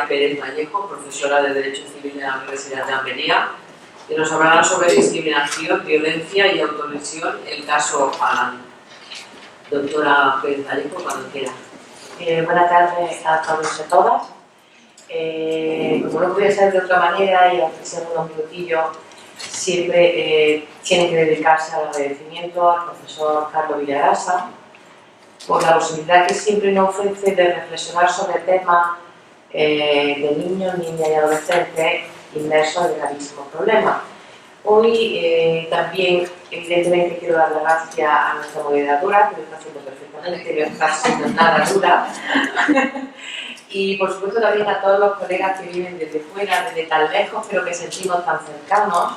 Pérez Vallejo, profesora de Derecho Civil de la Universidad de Almería, que nos hablará sobre discriminación, violencia y autolesión, el caso Alan. Doctora Pérez Vallejo, cuando quiera. Buenas tardes a todos y a todas. Como no podía ser de otra manera, y aunque sean unos minutillos, siempre tienen que dedicarse al agradecimiento al profesor Carlos Villarasa por la posibilidad que siempre nos ofrece de reflexionar sobre temas de niños, niñas y adolescentes inmersos en gravísimos problemas. Hoy también, evidentemente, quiero dar las gracias a nuestra moderadora, que lo está haciendo perfectamente, no está siendo nada dura. Y por supuesto también a todos los colegas que vienen desde fuera, desde tan lejos, pero que sentimos tan cercanos.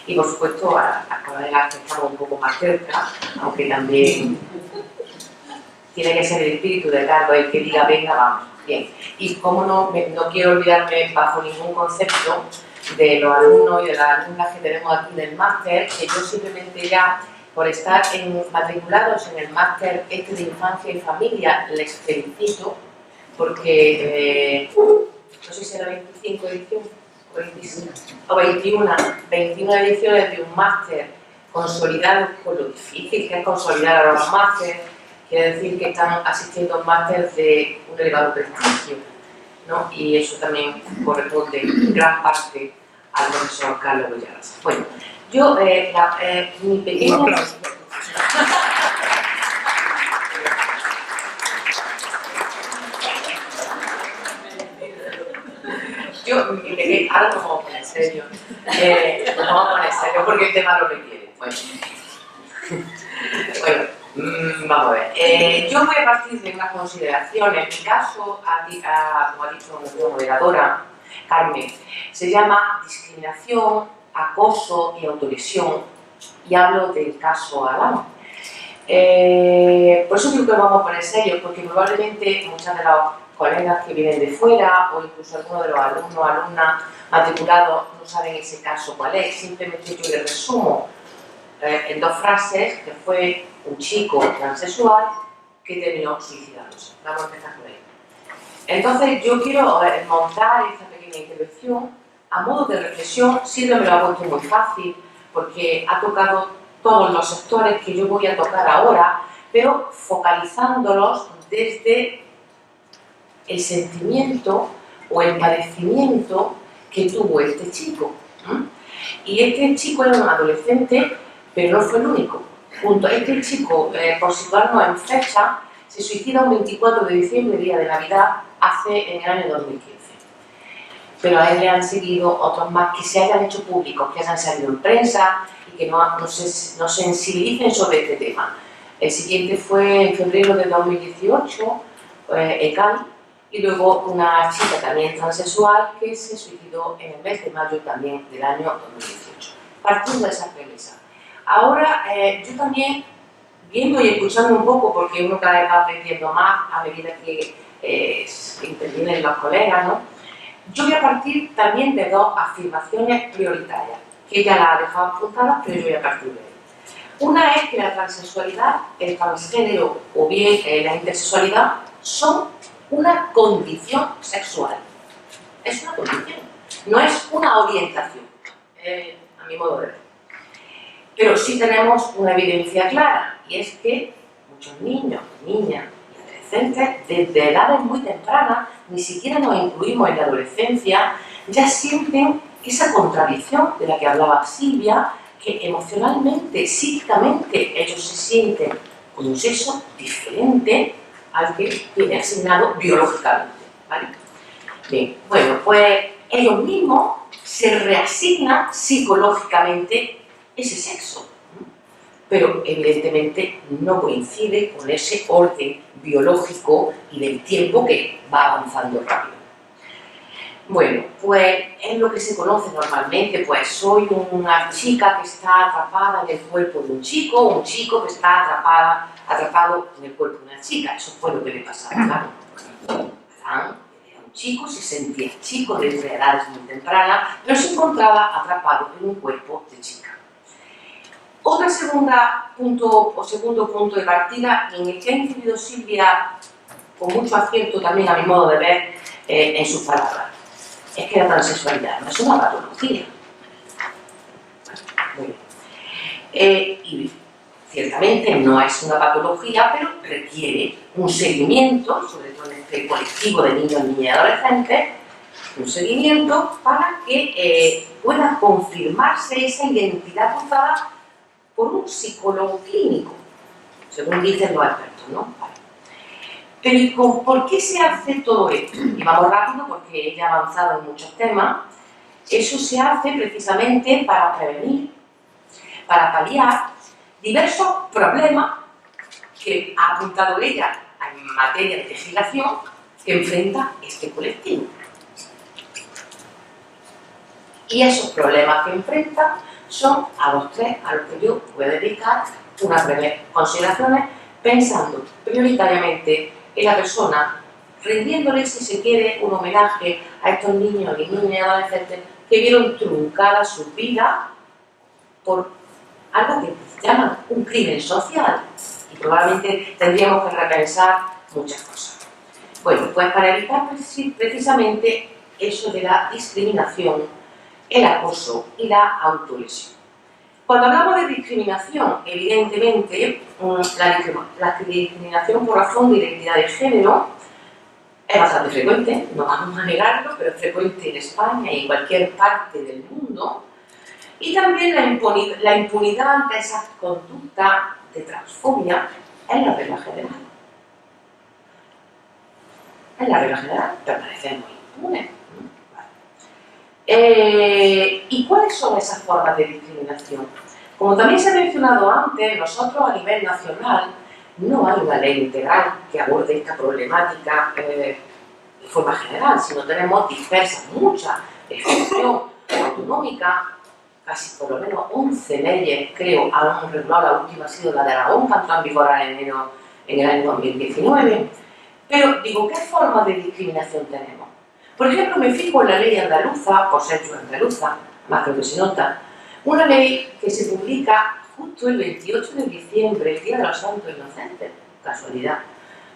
Y por supuesto a colegas que estamos un poco más cerca, aunque también tiene que ser el espíritu de Carlos el que diga, venga, vamos. Bien. Y como no quiero olvidarme bajo ningún concepto de los alumnos y de las alumnas que tenemos aquí en el máster, que yo simplemente ya, por estar matriculados en el máster de Infancia y Familia, les felicito, porque no sé si era 25 ediciones o 21 ediciones de un máster consolidado, con lo difícil que es consolidar a los másteres, quiere decir que están asistiendo a un máster de un elevado prestigio, ¿no? Y eso también corresponde en gran parte al profesor Carlos Villarasa. Bueno, yo, mi pequeño... Un aplauso. Ahora nos vamos a poner serio. Nos vamos a poner serio porque el tema lo requiere. Bueno, vamos a ver. Yo voy a partir de una consideración. En mi caso, como ha dicho nuestra moderadora, Carmen, se llama discriminación, acoso y autolesión. Y hablo del caso Alan. Por eso digo que vamos a poner serios, porque probablemente muchas de las colegas que vienen de fuera o incluso algunos de los alumnos o alumnas matriculados no saben ese caso cuál es. Simplemente yo les resumo en dos frases que fue un chico transexual que terminó suicidándose. Vamos a empezar por ahí. Entonces yo quiero montar esta pequeña intervención a modo de reflexión. Silvia me lo ha puesto muy fácil porque ha tocado todos los sectores que yo voy a tocar ahora, pero focalizándolos desde el sentimiento o el padecimiento que tuvo este chico. Y este chico era un adolescente, pero no fue el único. Junto a este chico, por situarnos en fecha, se suicida un 24 de diciembre, día de Navidad, en el año 2015. Pero a él le han seguido otros más que se hayan hecho públicos, que hayan salido en prensa y que no sensibilicen sobre este tema. El siguiente fue en febrero de 2018, ECAL, y luego una chica también transexual que se suicidó en el mes de mayo también del año 2018. Partiendo de esa premisa. Ahora, yo también, viendo y escuchando un poco, porque uno cada vez va aprendiendo más a medida que intervienen los colegas, ¿no? Yo voy a partir también de dos afirmaciones prioritarias, que ella las ha dejado apuntadas, pero yo voy a partir de ellas. Una es que la transexualidad, el transgénero o bien la intersexualidad son una condición sexual. Es una condición, no es una orientación, a mi modo de ver. Pero sí tenemos una evidencia clara, y es que muchos niños, niñas y adolescentes, desde edades muy tempranas, ni siquiera nos incluimos en la adolescencia, ya sienten esa contradicción de la que hablaba Silvia, que emocionalmente, psíquicamente, ellos se sienten con un sexo diferente al que tiene asignado biológicamente, ¿vale? Bien, bueno, pues ellos mismos se reasignan psicológicamente ese sexo, pero evidentemente no coincide con ese orden biológico y del tiempo que va avanzando rápido. Bueno, pues es lo que se conoce normalmente, pues soy una chica que está atrapada en el cuerpo de un chico que está atrapado en el cuerpo de una chica. Eso fue lo que le pasaba, claro. Adán era un chico, se sentía chico desde edades muy tempranas, pero se encontraba atrapado en un cuerpo de chica. Otro segundo punto de partida, en el que ha incidido Silvia con mucho acierto también a mi modo de ver en sus palabras. es que la transexualidad no es una patología. Muy bien. Y ciertamente no es una patología, pero requiere un seguimiento, sobre todo en este colectivo de niños, niñas y adolescentes, un seguimiento para que pueda confirmarse esa identidad cruzada por un psicólogo clínico, según dicen los expertos, ¿no? Vale. Pero ¿por qué se hace todo esto? Y vamos rápido porque ella ha avanzado en muchos temas. Eso se hace precisamente para prevenir, para paliar diversos problemas que ha apuntado ella en materia de legislación que enfrenta este colectivo. Y esos problemas que enfrenta son a los tres a los que yo voy a dedicar unas breves consideraciones, pensando prioritariamente en la persona, rindiéndole, si se quiere, un homenaje a estos niños y niñas y adolescentes que vieron truncada su vida por algo que llaman un crimen social, y probablemente tendríamos que repensar muchas cosas. Bueno, pues para evitar precisamente eso de la discriminación, el acoso y la autolesión. Cuando hablamos de discriminación, evidentemente la discriminación por razón de identidad de género es bastante frecuente, no vamos a negarlo, pero es frecuente en España y en cualquier parte del mundo. Y también la impunidad ante esa conducta de transfobia es la regla general. En la regla general permanecemos impunes. ¿Y cuáles son esas formas de discriminación? Como también se ha mencionado antes, nosotros a nivel nacional no hay una ley integral que aborde esta problemática de forma general, sino tenemos dispersas muchas legislación autonómica, casi por lo menos 11 leyes, creo, han regulado. La última ha sido la de Aragón, que entró en vigor en el año 2019. Pero digo, ¿qué formas de discriminación tenemos? Por ejemplo, me fijo en la ley andaluza, por ser yo andaluza, más creo que se nota, una ley que se publica justo el 28 de diciembre, el Día de los Santos Inocentes, casualidad,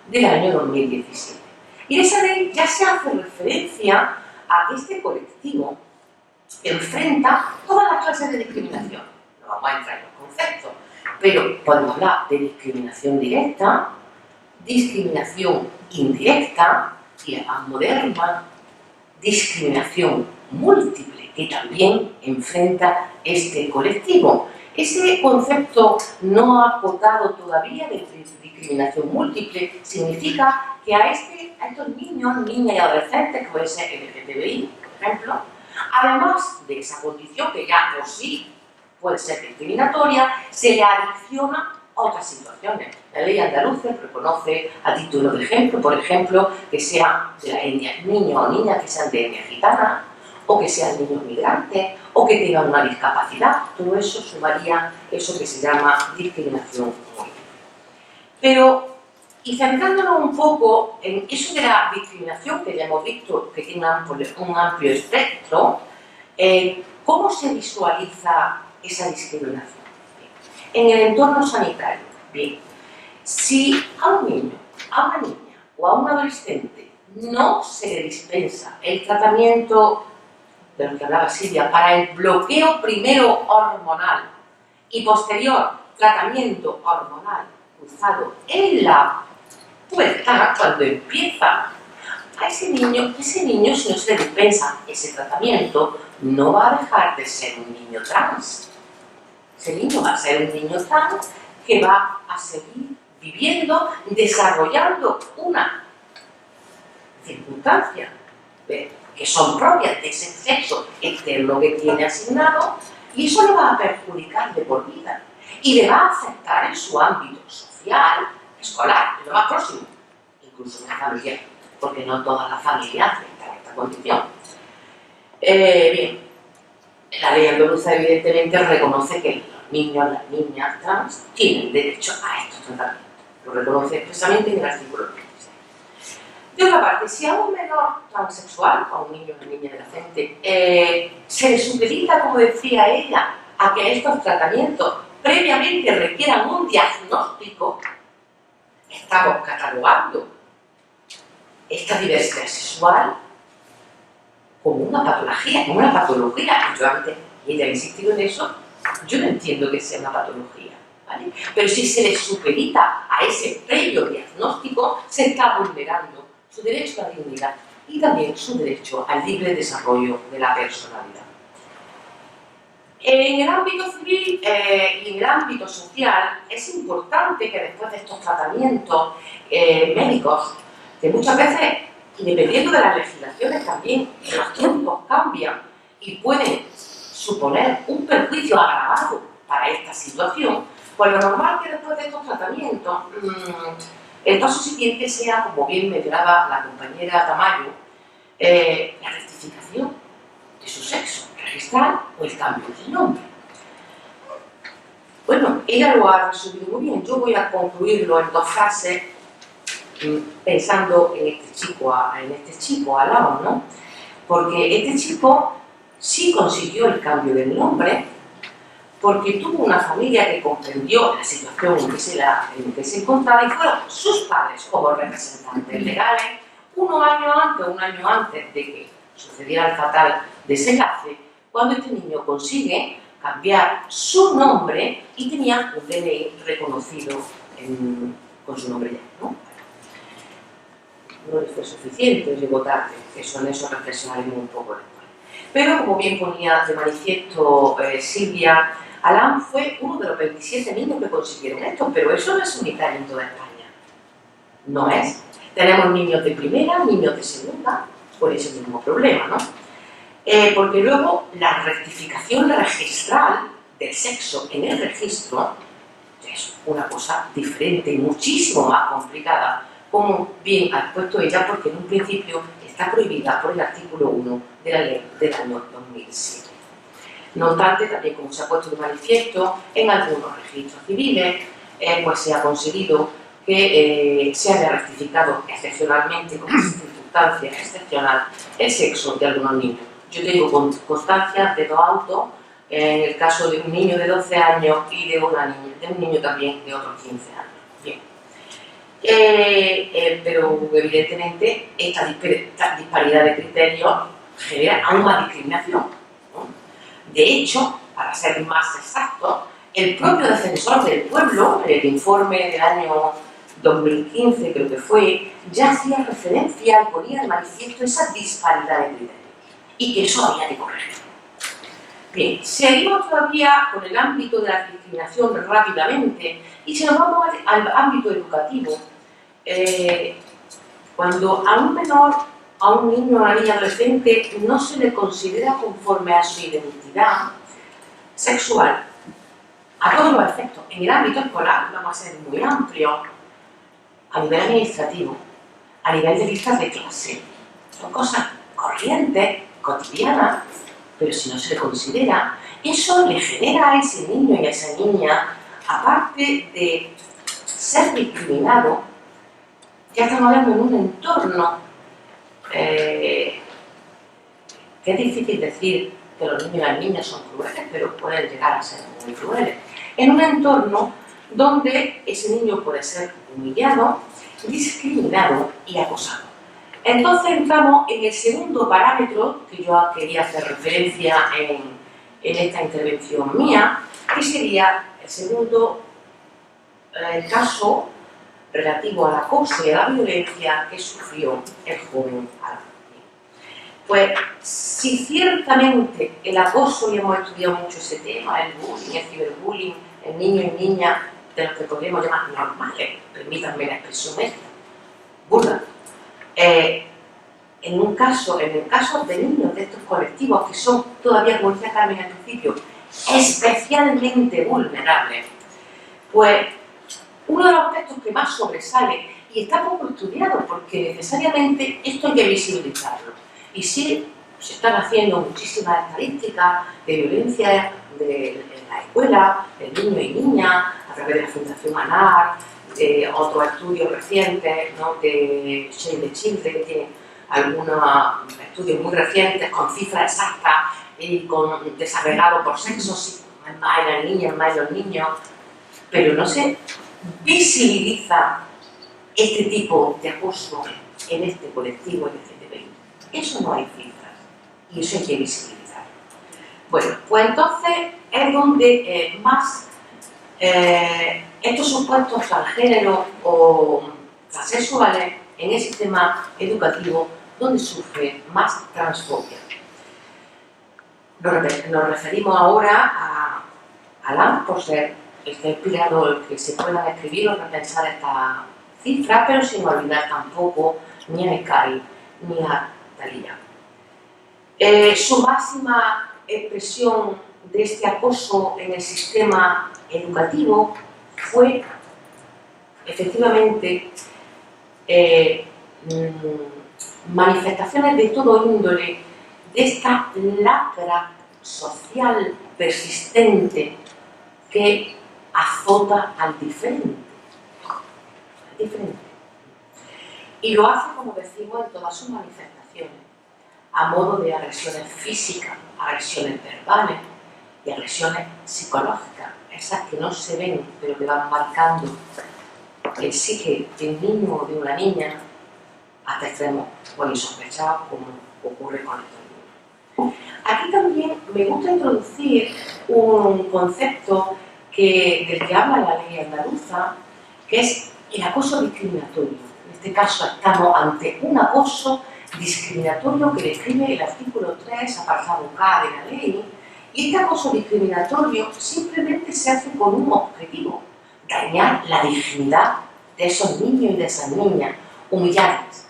del año 2017. Y en esa ley ya se hace referencia a que este colectivo enfrenta todas las clases de discriminación. No vamos a entrar en los conceptos, pero podemos hablar de discriminación directa, discriminación indirecta y la más moderna, discriminación múltiple, que también enfrenta este colectivo. Ese concepto no acotado todavía de discriminación múltiple significa que a estos niños, niñas y adolescentes, que puede ser LGTBI, por ejemplo, además de esa condición que ya por sí puede ser discriminatoria, se le adiciona otras situaciones. La ley andaluza reconoce a título de ejemplo, por ejemplo, que sean de la etnia, niños o niñas que sean de etnia gitana, o que sean niños migrantes, o que tengan una discapacidad. Todo eso sumaría eso que se llama discriminación múltiple. Pero, y centrándonos un poco en eso de la discriminación, que ya hemos visto que tiene un amplio espectro, ¿cómo se visualiza esa discriminación? En el entorno sanitario. Bien, si a un niño, a una niña o a un adolescente no se le dispensa el tratamiento de lo que hablaba Silvia para el bloqueo primero hormonal y posterior tratamiento hormonal cruzado en la pubertad, cuando empieza a ese niño, si no se le dispensa ese tratamiento, no va a dejar de ser un niño trans. Ese niño va a ser un niño trans que va a seguir viviendo, desarrollando una circunstancia que son propias de ese sexo externo que tiene asignado, y eso le va a perjudicar de por vida y le va a afectar en su ámbito social, escolar, en lo más próximo, incluso en la familia, porque no todas las familias aceptan esta condición. Bien, la ley andaluza evidentemente reconoce que los niños, las niñas trans tienen derecho a estos tratamientos. Lo reconoce expresamente en el artículo 26. De otra parte, si a un menor transexual, a un niño o una niña adolescente, se le supedita, como decía ella, a que estos tratamientos previamente requieran un diagnóstico, estamos catalogando esta diversidad sexual como una patología, como una patología. Yo antes, y ella ha insistido en eso, yo no entiendo que sea una patología, ¿vale? Pero si se le supedita a ese previo diagnóstico, se está vulnerando su derecho a la dignidad y también su derecho al libre desarrollo de la personalidad. En el ámbito civil y en el ámbito social es importante que después de estos tratamientos médicos, que muchas veces, y dependiendo de las legislaciones también, los tiempos cambian y pueden suponer un perjuicio agravado para esta situación, pues lo normal que después de estos tratamientos el paso siguiente sea, como bien mencionaba la compañera Tamayo, la rectificación de su sexo, registrar o el cambio del nombre. Bueno, ella lo ha resumido muy bien. Yo voy a concluirlo en 2 frases pensando en este chico Alan, ¿no? Porque este chico sí consiguió el cambio del nombre porque tuvo una familia que comprendió la situación en que se encontraba y fueron sus padres como representantes legales un año antes de que sucediera el fatal desenlace, cuando este niño consigue cambiar su nombre y tenía un DNI reconocido con su nombre ya, ¿no? No le fue suficiente, llegó tarde, eso en eso reflexionaremos un poco después. Pero como bien ponía de manifiesto Silvia, Alan fue uno de los 27 niños que consiguieron esto, pero eso no es unitario en toda España. No es. Tenemos niños de primera, niños de segunda, por ese mismo problema, ¿no? Porque luego la rectificación registral del sexo en el registro es una cosa diferente, muchísimo más complicada, como bien ha expuesto ella, porque en un principio está prohibida por el artículo 1 de la ley del año 2007. No obstante, también como se ha puesto de manifiesto, en algunos registros civiles pues se ha conseguido que se haya rectificado excepcionalmente, como circunstancia excepcional, el sexo de algunos niños. Yo tengo constancia de 2 autos, en el caso de un niño de 12 años y de un niño también de otros 15 años. Bien. Pero evidentemente esta disparidad de criterios genera aún más discriminación, ¿no? De hecho, para ser más exacto, el propio defensor del pueblo, el informe del año 2015 creo que fue, ya hacía referencia y ponía de manifiesto esa disparidad de criterios y que eso había que corregir. Bien, seguimos todavía con el ámbito de la discriminación rápidamente y si nos vamos al ámbito educativo, cuando a un menor, a un niño o a una niña adolescente no se le considera conforme a su identidad sexual, a todos los efectos, en el ámbito escolar vamos a ser muy amplio, a nivel administrativo, a nivel de listas de clase, son cosas corrientes, cotidianas, pero si no se le considera, eso le genera a ese niño y a esa niña, aparte de ser discriminado, ya estamos hablando en un entorno que es difícil decir que los niños y las niñas son crueles, pero pueden llegar a ser muy crueles. En un entorno donde ese niño puede ser humillado, discriminado y acosado. Entonces entramos en el segundo parámetro que yo quería hacer referencia en esta intervención mía, que sería el segundo caso relativo al acoso y a la violencia que sufrió el joven Alan. Pues si ciertamente el acoso, y hemos estudiado mucho ese tema, el bullying, el ciberbullying, el niño y niña de los que podríamos llamar normales, permítanme la expresión esta, burda. En el caso de niños de estos colectivos que son todavía, como decía Carmen al principio, especialmente vulnerables, pues uno de los aspectos que más sobresale y está poco estudiado porque necesariamente esto hay que visibilizarlo. Y sí, se están haciendo muchísimas estadísticas de violencia en la escuela, de niños y niñas, a través de la Fundación ANAR, de otros estudios recientes, ¿no?, de Save the Children, que tienen algunos estudios muy recientes con cifras exactas y con desagregado por sexo, si es más en las niñas, más en los niños, pero no se visibiliza este tipo de acoso en este colectivo LGTBI. Eso no hay cifras. y eso hay que visibilizar. Bueno, pues entonces es donde más estos supuestos transgéneros o transexuales en el sistema educativo donde sufre más transfobia. Nos referimos ahora a Alain, por ser el que ha inspirado el que se puedan escribir o repensar estas cifras, pero sin olvidar tampoco ni a Ekari ni a Thalia. Su máxima expresión de este acoso en el sistema educativo fue efectivamente manifestaciones de todo índole de esta lacra social persistente que azota al diferente. Y lo hace, como decimos, en todas sus manifestaciones, a modo de agresiones físicas, agresiones verbales y agresiones psicológicas, esas que no se ven, pero que van marcando el psique de un niño o de una niña hasta extremos muy insospechados, como ocurre con estos niños. Aquí también me gusta introducir un concepto del que habla la ley andaluza, que es el acoso discriminatorio. En este caso estamos ante un acoso discriminatorio que describe el artículo 3, apartado K de la ley, y este acoso discriminatorio simplemente se hace con un objetivo: dañar la dignidad de esos niños y de esas niñas, humillarles,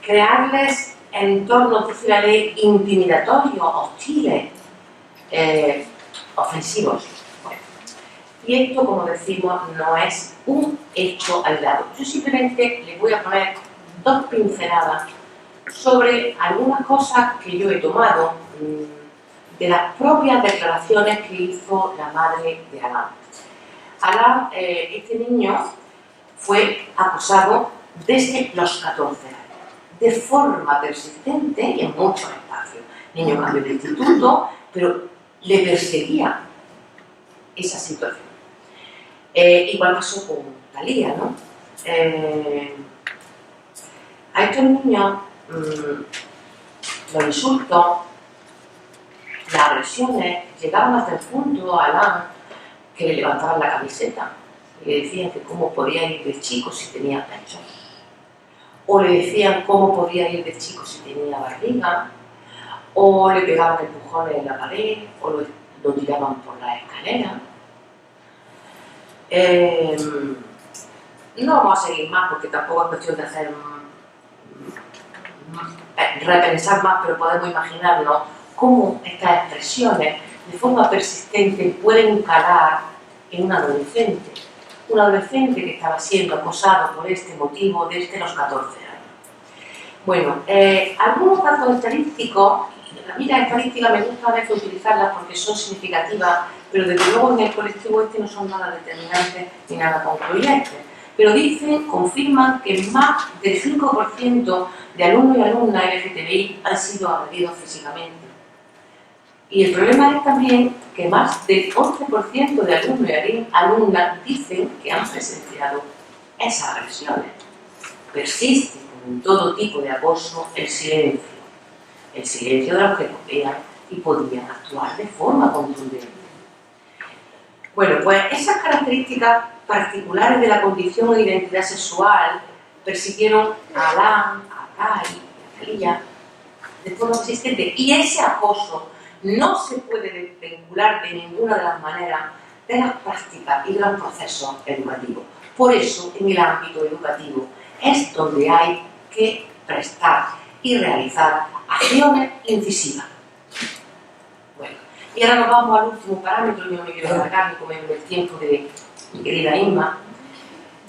crearles entornos, dice la ley, intimidatorios, hostiles, ofensivos. Bueno, y esto, como decimos, no es un hecho aislado. Yo simplemente les voy a poner dos pinceladas sobre algunas cosas que yo he tomado de las propias declaraciones que hizo la madre de Alain. Alain, este niño, fue acosado desde los 14 años, de forma persistente y en muchos espacios. El niño cambió de instituto, pero le perseguía esa situación. Igual pasó con Thalia, ¿no? A estos niños los insultos, las agresiones llegaban hasta el punto a Alain que le levantaban la camiseta y le decían que cómo podía ir de chico si tenía pechos, o le decían cómo podía ir de chico si tenía barriga, o le pegaban empujones en la pared, o lo tiraban por la escalera. No vamos a seguir más porque tampoco es cuestión de hacer repensar más, pero podemos imaginarnos cómo estas expresiones de forma persistente pueden calar en un adolescente que estaba siendo acosado por este motivo desde los 14 años. Bueno, algunos datos estadísticos. A mí las estadísticas me gusta a veces utilizarlas porque son significativas, pero desde luego en el colectivo no son nada determinantes ni nada concluyentes. Pero confirman que más del 5% de alumnos y alumnas LGTBI han sido agredidos físicamente. Y el problema es también que más del 11% de alumnos y alumnas dicen que han presenciado esas agresiones. Persiste en todo tipo de acoso el silencio de los que nos vean y podían actuar de forma contundente. Bueno, pues esas características particulares de la condición e identidad sexual persiguieron a Alain, a Kai, a Thalia de forma persistente, y ese acoso no se puede desvincular de ninguna de las maneras de las prácticas y de los procesos educativos. Por eso, en el ámbito educativo es donde hay que prestar y realizar acciones incisivas. Bueno, y ahora nos vamos al último parámetro. Yo no me quiero alargar ni comerme el tiempo de mi querida Inma.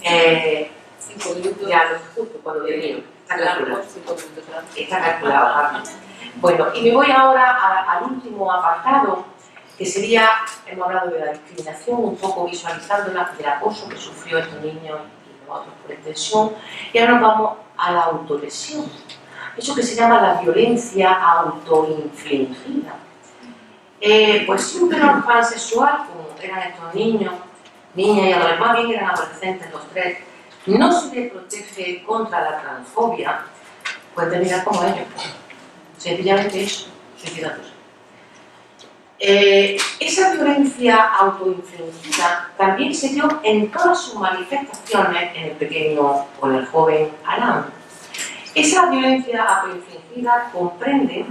5 minutos. Ya lo justo cuando termino. Está calculado. Está calculado. Bueno, y me voy ahora al último apartado, que sería, hemos hablado de la discriminación, un poco visualizándola, del acoso que sufrió estos niños y los otros por extensión, y ahora nos vamos a la autolesión. Eso que se llama la violencia autoinfligida. Pues si un fenómeno pansexual, como eran estos niños, niñas y adolescentes, más bien eran adolescentes los tres, no se les protege contra la transfobia, pueden terminar como ellos. Sencillamente eso, suicidándose. Esa violencia autoinfligida también se dio en todas sus manifestaciones en el pequeño o en el joven Alan. Esa violencia autoinfligida comprende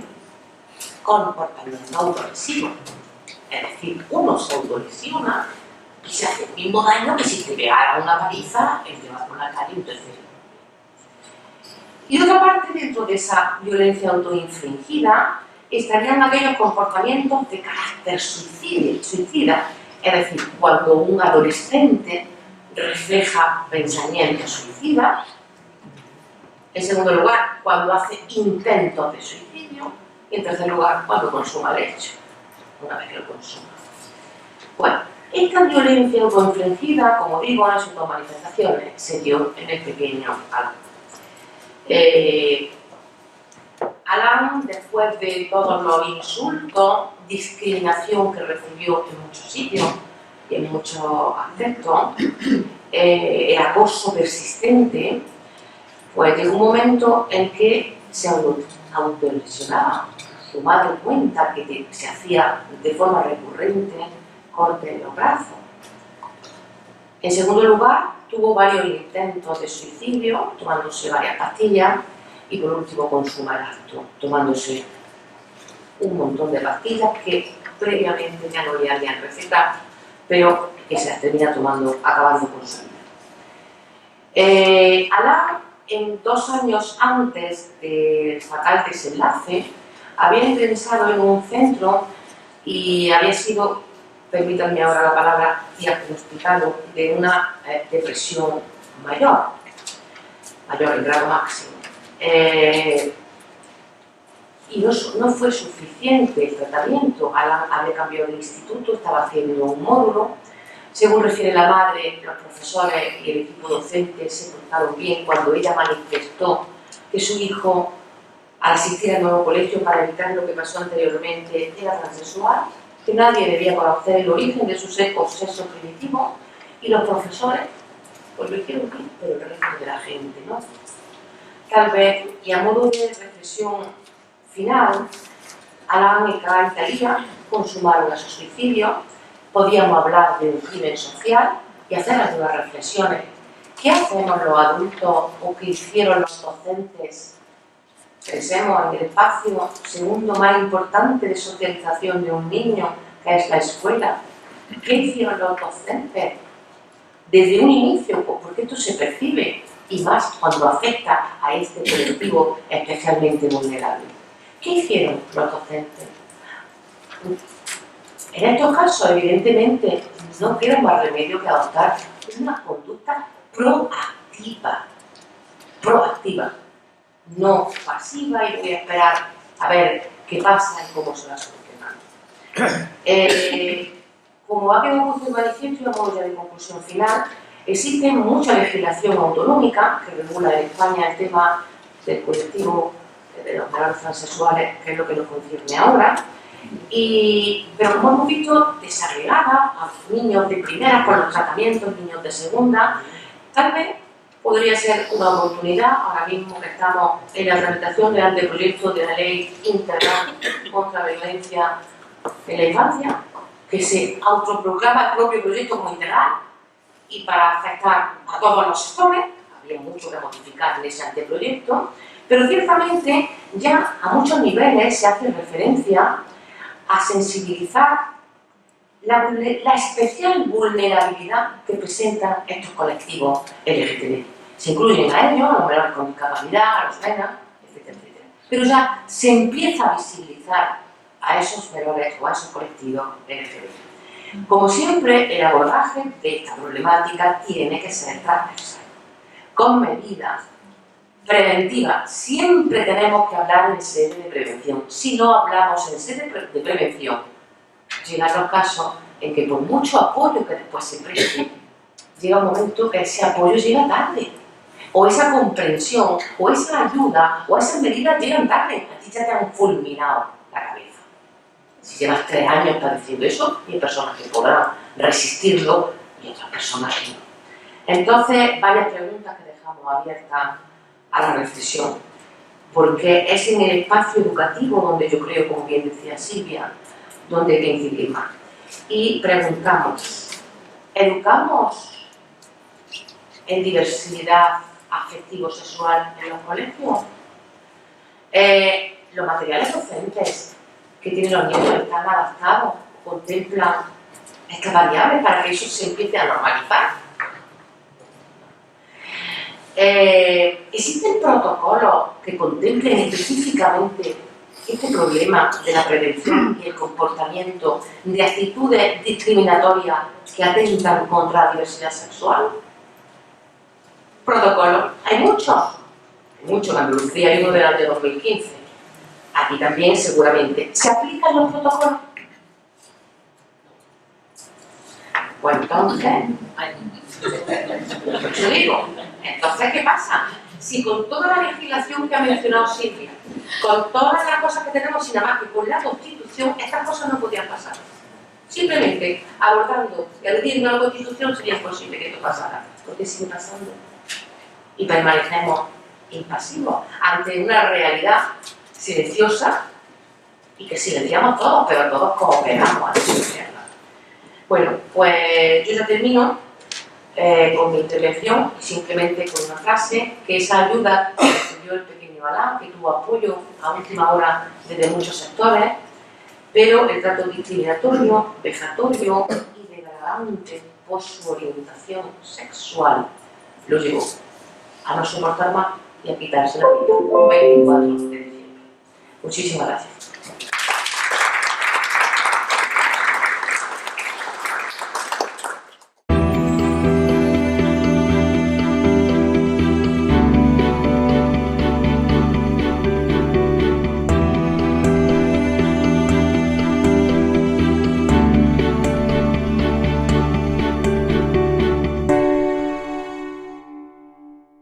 comportamiento autolesivo. Es decir, uno se autolesiona y se hace el mismo daño que si te pegara una paliza el que va por la calle un tercero. Y otra parte, dentro de esa violencia autoinfligida, estarían aquellos comportamientos de carácter suicida, es decir, cuando un adolescente refleja pensamientos suicidas. En segundo lugar, cuando hace intentos de suicidio. Y en tercer lugar, cuando consuma leche, una vez que lo consuma. Bueno, esta violencia autoinfligida, como digo, en sus dos manifestaciones, se dio en el pequeño Alan. Alan, después de todos los insultos, discriminación que recibió en muchos sitios y en muchos aspectos, el acoso persistente, pues llegó un momento en que se autolesionaba. Su madre cuenta que se hacía de forma recurrente corte en los brazos. En segundo lugar, tuvo varios intentos de suicidio, tomándose varias pastillas, y por último consuma el acto, tomándose un montón de pastillas que previamente ya no le habían recetado, pero que se las termina tomando, acabando con su vida. Alan, en 2 años antes del fatal desenlace, había ingresado en un centro y había sido, permítanme ahora la palabra, diagnosticado de una depresión mayor en grado máximo. Y no fue suficiente el tratamiento. Alan había cambiado de instituto, estaba haciendo un módulo. Según refiere la madre, los profesores y el equipo docente se portaron bien cuando ella manifestó que su hijo, al asistir al nuevo colegio para evitar lo que pasó anteriormente, era transexual, que nadie debía conocer el origen de su sexo primitivo, y los profesores pues lo hicieron bien, pero el resto de la gente no. Tal vez, y a modo de reflexión final, Alan y Italia consumaron a su suicidio. Podíamos hablar de un crimen social y hacer algunas reflexiones. ¿Qué hacemos los adultos o qué hicieron los docentes? Pensemos en el espacio segundo más importante de socialización de un niño, que es la escuela. ¿Qué hicieron los docentes? Desde un inicio, porque esto se percibe, y más cuando afecta a este colectivo especialmente vulnerable. ¿Qué hicieron los docentes? En estos casos, evidentemente, no queda más remedio que adoptar una conducta proactiva, no pasiva y voy a esperar a ver qué pasa y cómo se va solucionando. Como ha quedado muy manifiesto y a modo ya de conclusión final, existe mucha legislación autonómica que regula en España el tema del colectivo de los menores transexuales, que es lo que nos concierne ahora, pero como hemos visto, desagregada a niños de primera con los tratamientos, niños de segunda. Tal vez podría ser una oportunidad, ahora mismo que estamos en la tramitación del anteproyecto de la ley integral contra la violencia en la infancia, que se autoproclama el propio proyecto como integral y para afectar a todos los sectores. Habría mucho que modificar en ese anteproyecto, pero ciertamente ya a muchos niveles se hace referencia a sensibilizar la especial vulnerabilidad que presentan estos colectivos LGTB. Se incluyen a ellos, a los menores con discapacidad, a los MENA, etcétera, etcétera. Pero ya se empieza a visibilizar a esos menores o a esos colectivos LGTB. Como siempre, el abordaje de esta problemática tiene que ser transversal, con medidas preventivas. Siempre tenemos que hablar en sede de prevención. Si no hablamos en sede de prevención, llegan los casos en que por mucho apoyo que después se preste, llega un momento que ese apoyo llega tarde, o esa comprensión, o esa ayuda, o esas medidas llegan tarde. A ti ya te han fulminado la cabeza. Si llevas 3 años padeciendo eso, hay personas que podrán resistirlo y otras personas que no. Entonces, varias preguntas que dejamos abiertas a la reflexión. porque es en el espacio educativo donde yo creo, como bien decía Silvia, donde hay que incidir más. Y preguntamos, ¿educamos en diversidad afectivo-sexual en los colegios? Los materiales docentes que tienen los niños están adaptados, contemplan estas variables para que eso se empiece a normalizar. ¿Existen protocolos que contemplen específicamente este problema de la prevención y el comportamiento de actitudes discriminatorias que atentan contra la diversidad sexual? Protocolos, hay muchos. En Andalucía hay uno del año 2015. Aquí también seguramente. ¿Se aplican los protocolos? Pues entonces, yo digo, entonces, ¿qué pasa? Si con toda la legislación que ha mencionado Silvia, con todas las cosas que tenemos, sin nada más que con la Constitución, estas cosas no podían pasar. Simplemente abordando y aludiendo a la Constitución sería imposible que esto pasara. Porque sigue pasando. Y permanecemos impasivos ante una realidad silenciosa y que silenciamos todos, pero todos cooperamos a silenciarla. Bueno, pues yo ya termino con mi intervención, simplemente con una frase, que esa ayuda que recibió el pequeño Alá, que tuvo apoyo a última hora desde muchos sectores, pero el trato discriminatorio, vejatorio y degradante por su orientación sexual lo llevó a no soportar más y a quitarse la vida un 24 de diciembre. Muchísimas gracias.